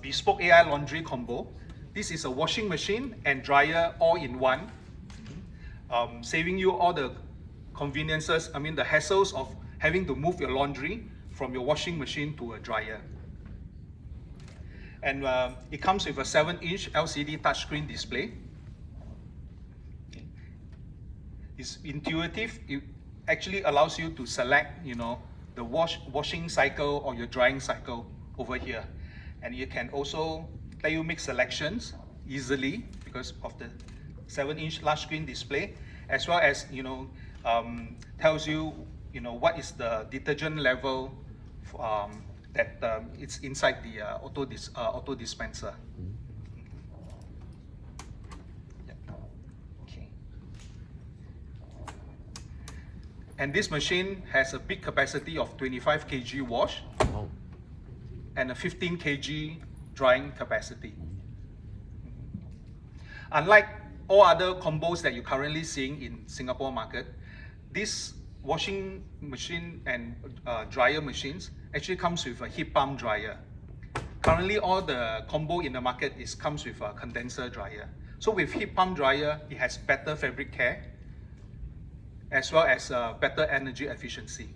bespoke AI laundry combo. This is a washing machine and dryer all in one, saving you all the conveniences, the hassles of having to move your laundry from your washing machine to a dryer. And it comes with a 7-inch LCD touchscreen display. It's intuitive. It actually allows you to select, the washing cycle or your drying cycle over here. And you can also let you make selections easily because of the 7-inch large screen display, as well as, tells you, what is the detergent level that it's inside the auto dispenser. Okay. And this machine has a big capacity of 25 kg wash and a 15 kg drying capacity. Unlike all other combos that you're currently seeing in Singapore market, this washing machine and dryer machines actually comes with a heat pump dryer. Currently, all the combo in the market comes with a condenser dryer. So with heat pump dryer, it has better fabric care as well as better energy efficiency.